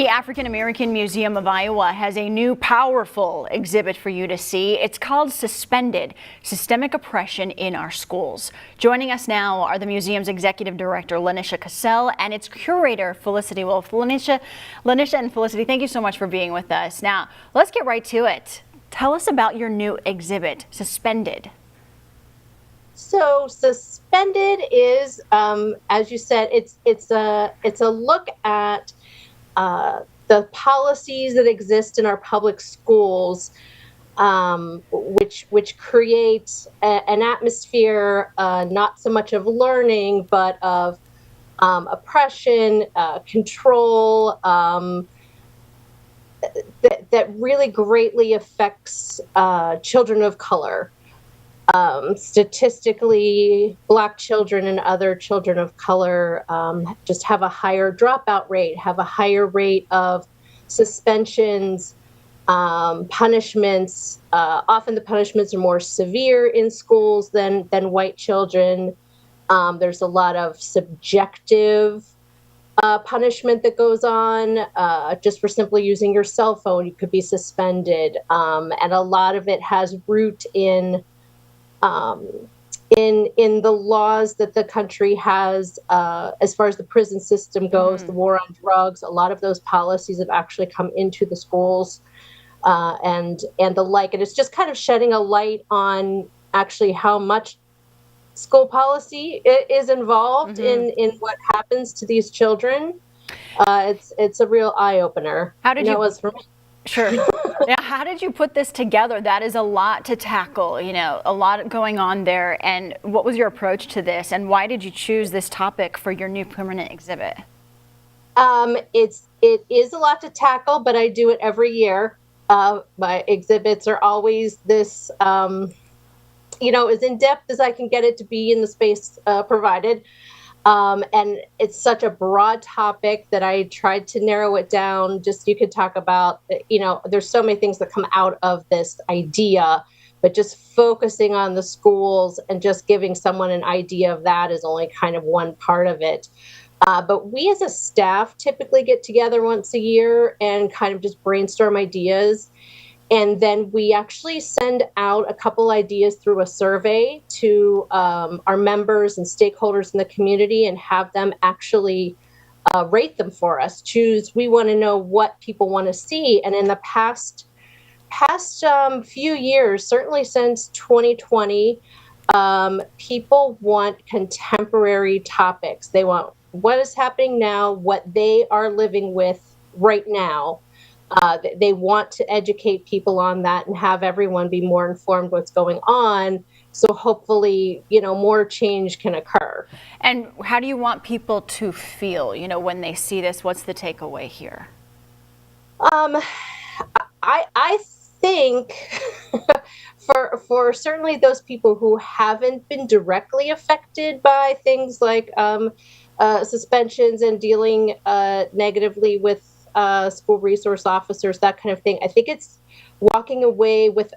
The African American Museum of Iowa has a new powerful exhibit for you to see. It's called Suspended: Systemic Oppression in Our Schools. Joining us now are the museum's executive director, Lanisha Cassell, and its curator, Felicity Wolf. Lanisha and Felicity, thank you so much for being with us. Now, let's get right to it. Tell us about your new exhibit, Suspended. So Suspended is, as you said, it's a look at the policies that exist in our public schools, which create an atmosphere not so much of learning, but of oppression, control, that really greatly affects children of color. Statistically, Black children and other children of color just have a higher dropout rate, have a higher rate of suspensions, punishments. Often the punishments are more severe in schools than white children. There's a lot of subjective punishment that goes on. Just for simply using your cell phone, you could be suspended. And a lot of it has root in the laws that the country has, as far as the prison system goes, the war on drugs. A lot of those policies have actually come into the schools, and the like. And it's just kind of shedding a light on actually how much school policy is involved in what happens to these children. It's a real eye opener. How did you? It was for me. Sure. Yeah, how did you put this together? That is a lot to tackle, a lot going on there. And what was your approach to this? And why did you choose this topic for your new permanent exhibit? It is a lot to tackle, but I do it every year. My exhibits are always this, as in depth as I can get it to be in the space provided. And it's such a broad topic that I tried to narrow it down. Just you could talk about, there's so many things that come out of this idea, but just focusing on the schools and just giving someone an idea of that is only kind of one part of it. But we as a staff typically get together once a year and kind of just brainstorm ideas. And then we actually send out a couple ideas through a survey to our members and stakeholders in the community and have them actually rate them for us. We want to know what people want to see. And in the past few years, certainly since 2020, people want contemporary topics. They want what is happening now, what they are living with right now. They want to educate people on that and have everyone be more informed what's going on. So hopefully, more change can occur. And how do you want people to feel, when they see this? What's the takeaway here? I think for certainly those people who haven't been directly affected by things like suspensions and dealing negatively with school resource officers, that kind of thing. I think it's walking away with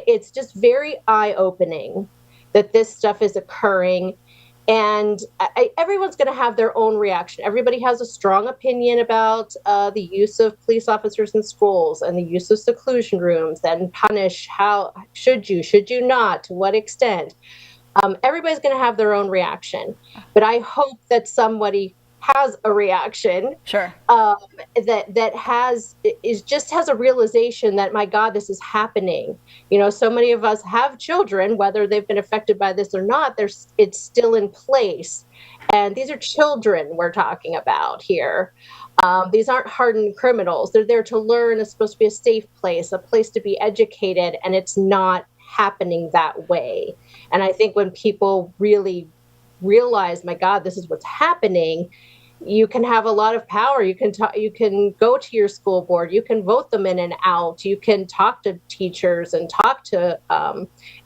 it's just very eye-opening that this stuff is occurring. And everyone's going to have their own reaction. Everybody has a strong opinion about the use of police officers in schools and the use of seclusion rooms and punish. How should you not, to what extent? Everybody's going to have their own reaction. But I hope that somebody has a reaction, sure, that has a realization that, my God, this is happening. So many of us have children, whether they've been affected by this or not. It's still in place, and these are children we're talking about here. These aren't hardened criminals. They're there to learn. It's supposed to be a safe place, a place to be educated, and it's not happening that way. And I think when people really realize, my God, this is what's happening, you can have a lot of power. You can go to your school board. You can vote them in and out. You can talk to teachers and talk to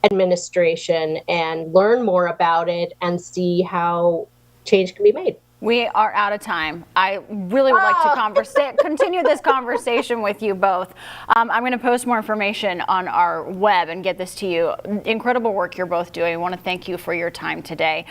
administration and learn more about it and see how change can be made. We are out of time. I really would like to continue this conversation with you both. I'm going to post more information on our web and get this to you. Incredible work you're both doing. I want to thank you for your time today.